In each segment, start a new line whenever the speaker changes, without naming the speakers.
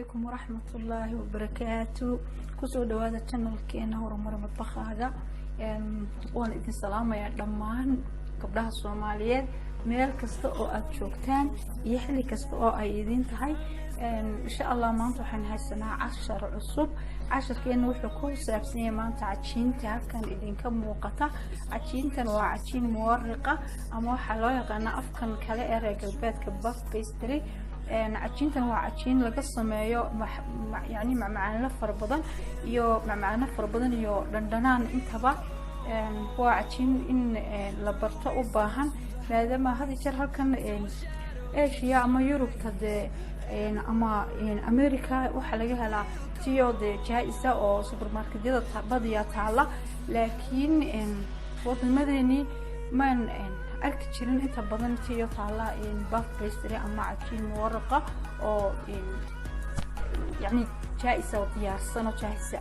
عليكم ورحمة الله وبركاته. كسو دوادا channel كينا هورمر مطبخاga waan idin salaamaya dhammaan gabdhaha Soomaaliyeed meel kasta oo aad joogtaan iyo xilli kasta oo ay idin tahay insha Allah maanta waxaan haysanaa cashar cusub. casharkeena wuxuu ku saabsan yahay maanta cajiinta halkan idinka muuqata. cajiintan waa cajiin muwarriqa ama waxa loo yaqaan afkan kale ee reer galbeedka buff pastry. cajiintan waa cajiin laga sameeyo yani macmacaano fara badan iyo dhandhanaan intaba. waa cajiin in la barto u baahan maadaama hadda jeer halkan Asia ama Yurubta ama America waxa laga helaa tiyo jaayisa oo supermarketyada badiyaa taala, laakiin wadamadeeni man arki jirin inta badan tiyo taala buff pastry ama cajiin muwarriqa oo yani jaayisa oo diyaarsan oo jaayisa.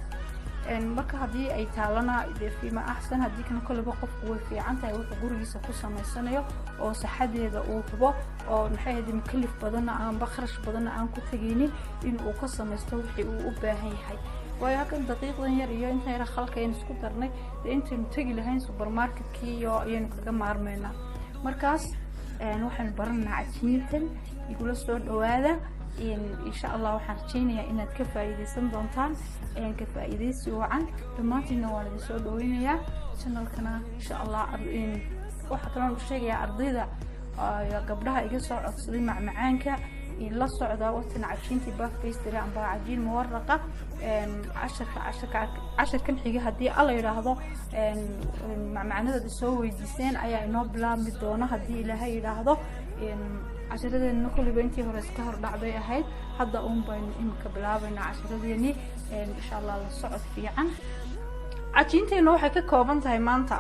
marka hadii ay taalana fiima ahsan hadii kana kulaba qofku way fiican tahay wuxuu gurigiisa ku sameysanayo oo saxadeeda uu hubo oo maxay hadii mukallaf badan aan kharash badan aan ku tageynin in uu ka sameysto wixii uu u baahan yahay. way halkan daqiiqdan yar iyo inta yar khalkeen isku darnay intaan tagi lahayn supermarketkii iyo ayaan kaga maarmeena. markaas waxaan baranaa cajiintan igula soo dhawaada. إن شاء الله وحرجيني إن كفايديسن دونتان ka faa'iideysi wacan dhamaantina waa la soo dhaweynaya channelkana insha Allah waxa kale oo sheegaya ardayda gabdhaha iga soo codsaday macmacaanka in la socda waqtina cajiintii buff pastry amba cajiin muwarriqa. casharkan xiga hadii alla yiraahdo macmacaanada soo weydiiseen ayaa inoo bilaabmi doona hadii Ilaahay yiraahdo. casharadeenna kulliba intii hore iska hor dhacday ahayd hadda baan imka bilaabayna casharadeenni insha Allah la socod fiican. cajiinteena waxay ka kooban tahay maanta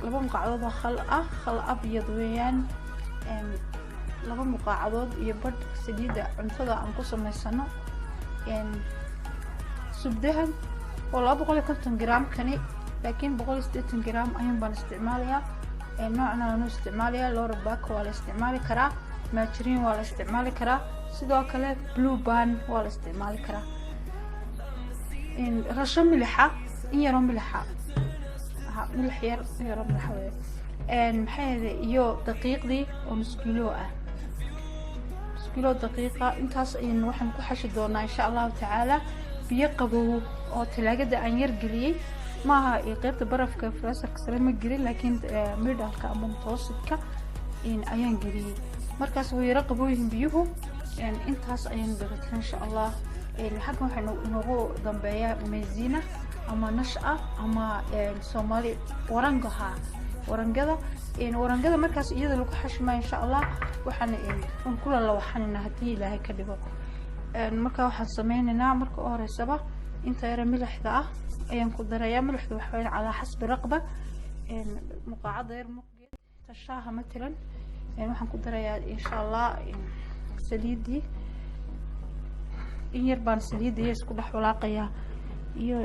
laba muqaacadood oo khal abyad weeyaan, laba muqaacadood iyo badh saliida cuntada aan ku sameysano. subdahan oo 250 gram kani laakiin 180 gram ayaan baan isticmaalayaa. نوعنا نستعملها لورباك ولا استعمالي كرا ماترين ولا استعمالي كرا sidoo kale blue band wala isticmaali kara. rasho milxa in yar milxa milx yar milxa maxay iyo daqiiqdii oo nus kilo ah daqiiqa intaas ayaan waxaan ku xashi doonaa insha Allah taala biyo qabow oo talaagada aan yar geliyay maaha qaybta barafka freezer-ka sare ma gelin laakiin middle-ka ama mutawassidka ayaan geliyay. markaas way yara qabooyin biyuhu intaas ayaan dhigtay insha Allah. xagga waxaan inoogu dambeeyaa meezina ama nasha ama Soomaali warangada markaas iyada lagu xashmaa insha Allah. waxaan kula la waxaanina hadii Ilaahay ka dhigo. marka waxaan sameeynaa marka horeysaba inta yara milixda ah ayaan ku darayaa. milixdu waxa weyn ala xasbi raqba muqaacad yar muqgeed tashaha مثلا waxaan ku darayaa insha Allah saliidi in yar baan saliidi isku dhex walaaqaya iyo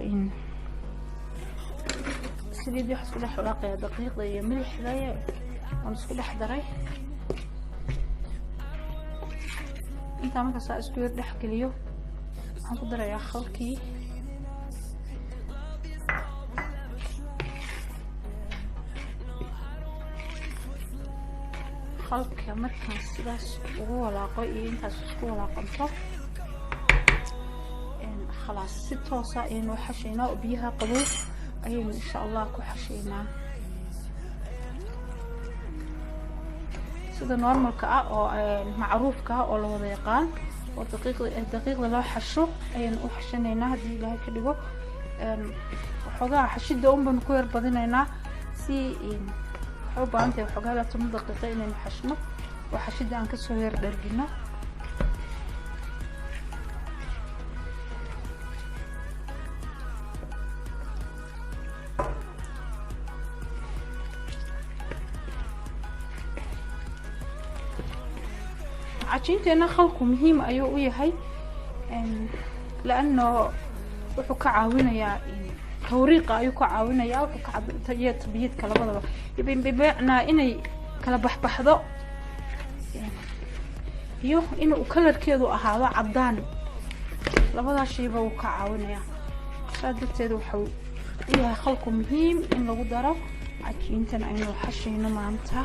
saliidi isku dhex walaaqaya daqiiqda iyo milixda aan isku dhex daray. inta markaas isku yar dhex geliyo waxaan ku darayaa khalkii halka markaan sidaas ugu walaaqo iyo intaas isku walaaqanto خلاص si toos ah inuu xashayna oo biyaha qabow ayaan insha Allah ku xashaynaa sida normalka ah oo macruufka ah oo la wada yaqaan oo daqiiqda loo xasho ayaan u xashanaynaa hadii Ilaahay ka dhigo. xogaa xashida baan ku yar badinaynaa si baanta xogaa la 10 daqiiqo inaan xashno oo xashida aan ka soo yar dhargino. cajiinteena khalku muhiim ayuu u yahay laano wuxuu ka caawinayaa tawriiqa ayuu ka caawinayaa wuxuu ka caawinayaa tabiidka labadaba bimacnaa inay kala baxbaxdo iyo inuu kalarkeedu ahaado cadaan labada shayba uu ka caawinaya saadteedu wuxuu yahay khalku muhiim in lagu daro cajiintan aynu xashayno maanta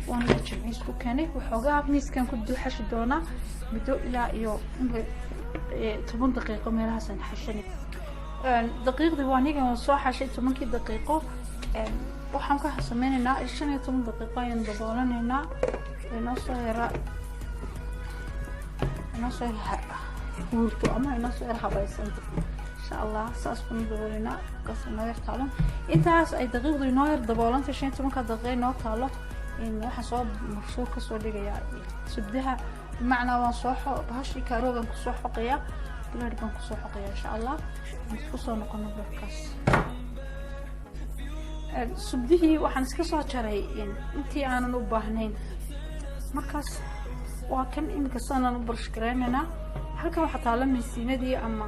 وانا جمعيس كوكاني وحوقها ميسكان كدو حش دونا بدو إلى إيو 8 دقيقة ميلها سنحشني دقيق ديواني كان صوحة شيء 8 دقيقة وحن كحسميننا إيشان 8 دقيقة ينضبولنا نصير هورتو أما نصير حبايسان إن شاء الله سأسكن دبولنا قصنا يرتالون إنتاس أي دقيق دي نوير دبولان تشين 8 دقيقة نوتالو إن واحد صوب مفصول كسولي جاي سبدها بمعنى وصوحه بهالشي كاروبا كسوحه قيا بلاد بان كسوحه قيا إن شاء الله نسكسو نقول بركاس سبديه وحن سكسو شري إن أنتي أنا نوبهنين مركز وكان إن كسرنا نبرش كريمنا halka waxa taala miisinadii ama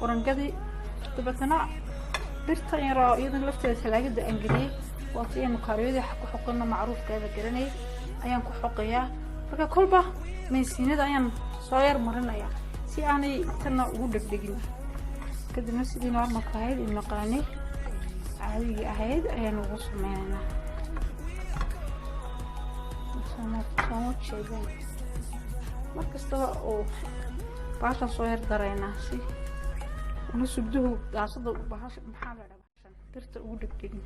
orangadii dabtana birta yaro iyadoo lafteeda talaagada angaliyay waqtiga kaariyada ku xoqana macruufkeeda garanay ayaan ku xoqayaa marka kolba miisinada ayaan soo yar marinaya si aanay tan ugu dhagdhigin kadibna sidii normal ka ahayd in maqaani caadiga ahayd ayaan ugu sameeynaa soo jeedin markasta oo baasha soo yar darayna si uu subduhu daasada u bahash maxaa la dhabaashan birta ugu dhagdhigin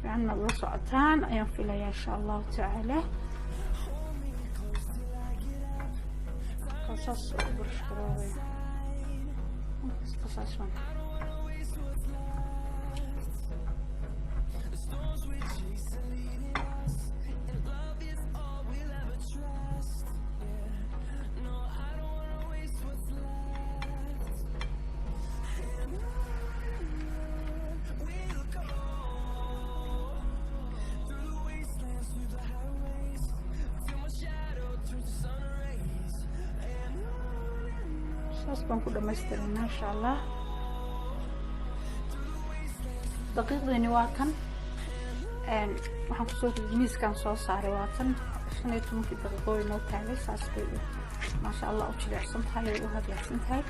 عنا الوسعتان أيام في ليا إن شاء الله تعالى قصص برش كراوي قصص صاص بنكون دمسترنا إن شاء الله دقيق ذي نواكن waxaan ku soo miiskan soo saaray waatan 15 daqiiqo inoo taagay saasay ma sha Allah u jilicsan tahay oo hagaagsan tahay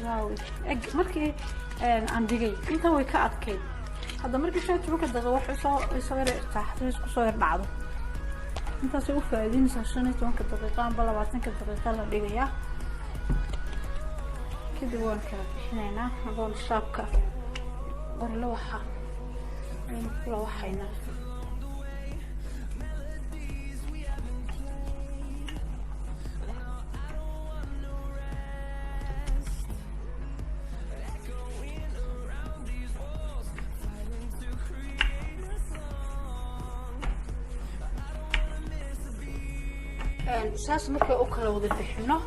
waaw markii aan digay inta way ka adkay hadda markii 15 daqiiqo wax soo irtaaxay isku soo dhacdo inta soo faa'iidinaysa 15 daqiiqo amba 20 daqiiqo la dhigayaa كده وان كنا نقول شابكة ورلوحة لوحينا ساس مركي أكله وذبحنا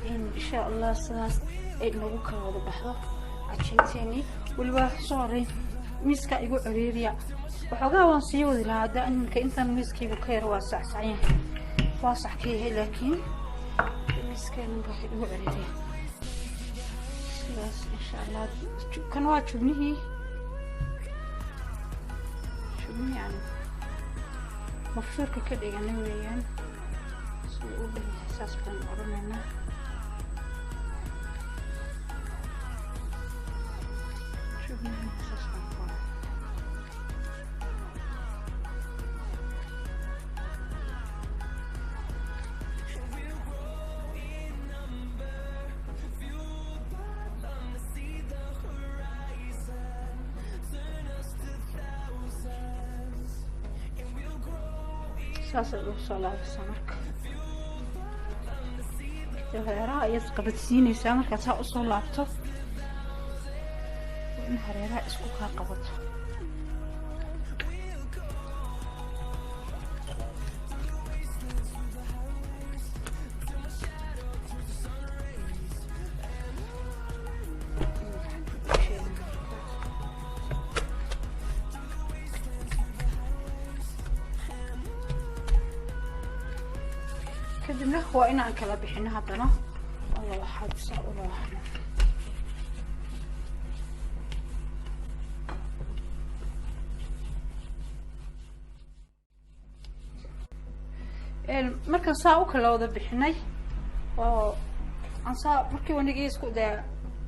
إن شاء الله ساس إنه كان هذا بحر عشانتني والبا صاري مسكا يقول عريريا وحقا وانسيو ذي هذا إنك أنت مسكي بكير واسع صحيح واسع كيه لكن مسكا يقول عريريا بس إن شاء الله كان واجبني شبني يعني مفشور كده يعني ويان سووا لي إحساس بالأرمنة ساس الوصلة السمك هريرة يسقط سيني سمك كتا أصل لابتوب وإن هريرة اسكوكها قبط كدنا هو إنا كلا بحنا هذانا الله واحد سأقول واحد markaan saa u kala wada bixinay oo aan saa markii wanagii isku daa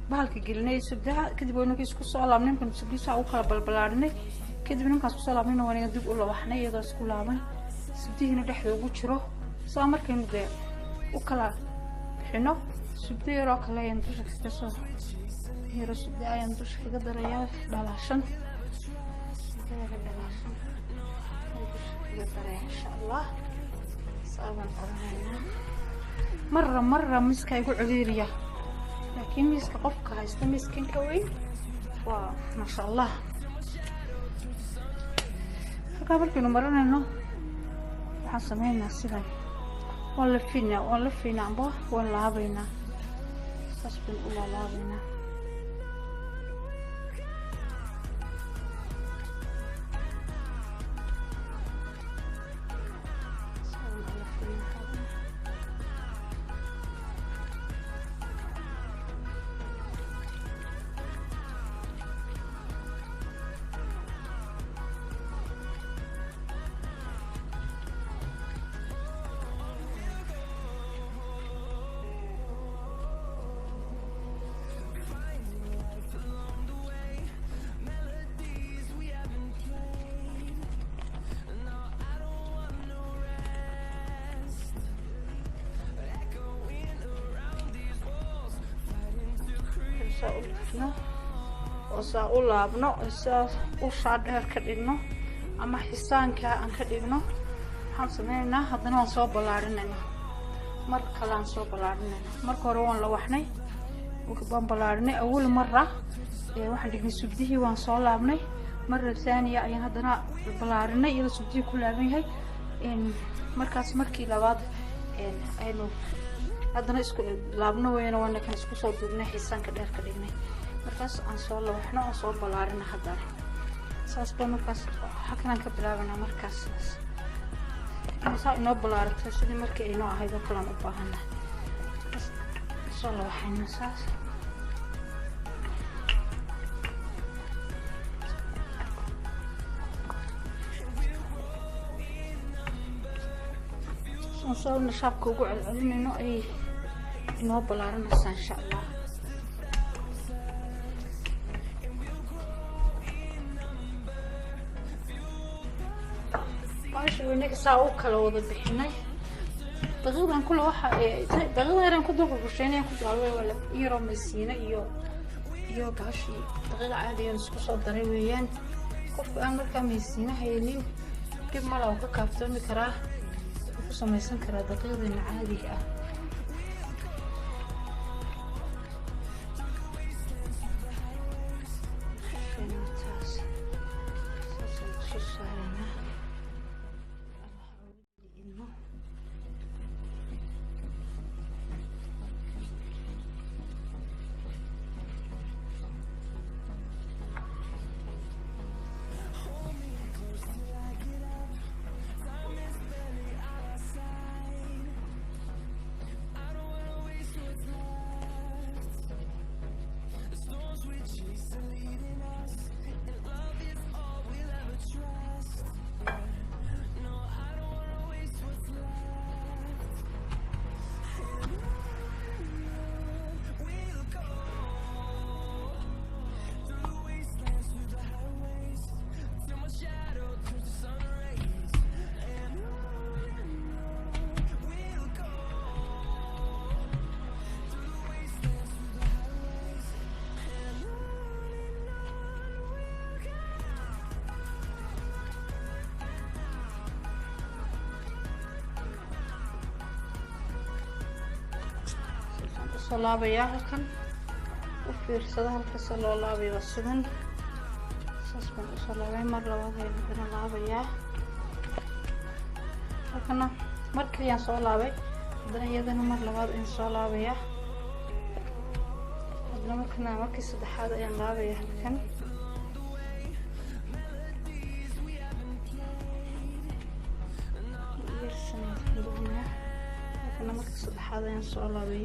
bahalka gelinay subdaha kadib wanagii isku soo laabnay markaan subdiisa u kala balbalaarinay kadib ninkaas ku soo laabnay wanaga dib u lawaxnay iyadoo isku laaban subdiina dhexda ugu jiro saa markaan daa u kala bixino subdiiro kale ayaan dusha ka soo hiro subdi ayaan dusha kaga darayaa dhalaashan إن شاء الله صعبا قرنينا مرة مسكا يقول عذيرية لكن مسكا قفكا هايستا مسكين كوي وما شاء الله فقابل كنو مرنا انه حسمينا السيدان ونلفينا عباه ونلعبينا ساسبين أولا لعبينا وسا أولابنا وسا وشاد هالكدينو أما حسان كأن كدينو حنسمينا هذا نصوب بلارنا مر كلام صوب بلارنا مر كروان لوحني وكبان بلارنا أول مرة واحد يجي سبديه وان صلابني مرة ثانية أي هذا بلارنا إلى سبديه كلها هاي إن مركز مركي لواد إن أينو هذا نسكو لابنا وين وانا كان نسكو صوب بنا حسان كدير كديني مركز أن صار له إحنا أصوب بلارنا هذا ساس بمركز حكنا كبلارنا مركز مسا إنه بلارك تشتري مركي إنه هيدا كلام أباهنا صار له حين ساس نصور نشابك وقوع العلم إنه أي إنه بلارنا إن شاء الله ونك ساو كلا وضع بحناي دقيقاً كل واحد دقيقاً كده بقشيني كده على ولا يرو مسينا يو كاشي دقيقة عادي نسكو صدري ويان قف أمر كمسينا هيلين كيف ما لو كافتون كراه خصوصا ما يسن كراه دقيقة عادي صلابيا هلكن وفيرسده halkaas loo laabayo sidan sasban صلابay mar labaad ay hadana laabaya halkana markii aan soo laabay hadana iyadana mar labaad in soo laabaya hadana markii saddexaad ayaan laabaya halkan halkana markii saddexaad ayaan soo laabay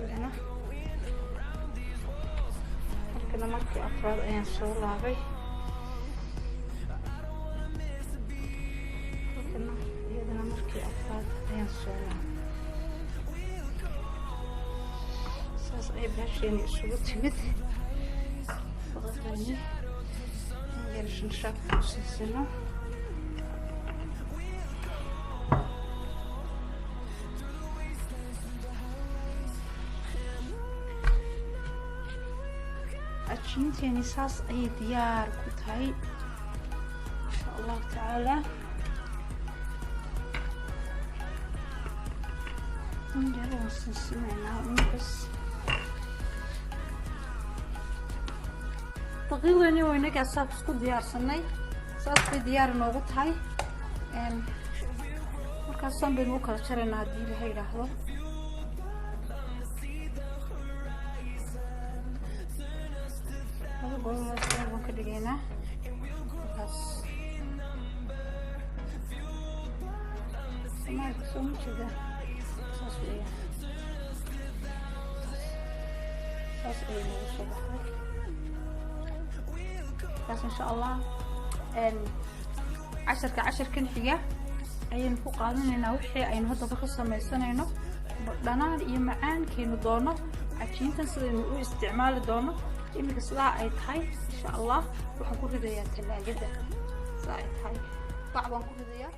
أنا مركي أفراد أيام صلابي أنا مركي أفراد ayaan soo saas ay bahasheen isugu timid baqani yarashin shaq kusino عجينتي صاص أي ديار كنت هاي إن شاء الله تعالى نجرب نسمعنا بس تقريبا وينك أصاب سكوت ديار سنة صاص في ديار نوقت هاي مركز بين وكالة شرنا دي لهاي لحظة هذا بقول مثلا ممكن لقينا بس ما يكسون كذا صاصية بس إن شاء الله عشر كنحية أي نفوق هذا وحي أي نهضة بخصة ما يسنينه لنا يمعان كينو دونه عشان تنسى استعمال دونه إمك سلاء أي تحي إن شاء الله وحنكون هذيا تلاجة سلاء أي تحي طبعا كل هذيا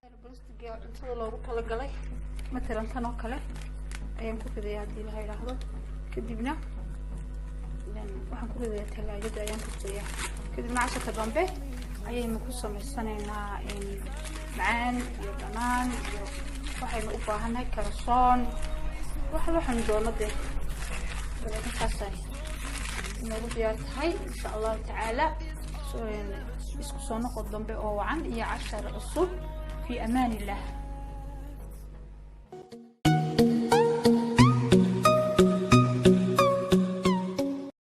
البلاستيك أنت لو بكلا قلي مثلا تناكله أيام كل هذيا هذه هاي لحظة كدبنا لأن وحنكون هذيا تلاجة أيام كل كدبنا 10 جنبه أيام مكوسة من السنة إن معان يبنان وحين أباهنا كرسون وحن دونا ده ولكن خاصة نقول يا هاي إن شاء الله تعالى اسكو صنع قدام بأوعان هي 10 الصبح في أمان الله.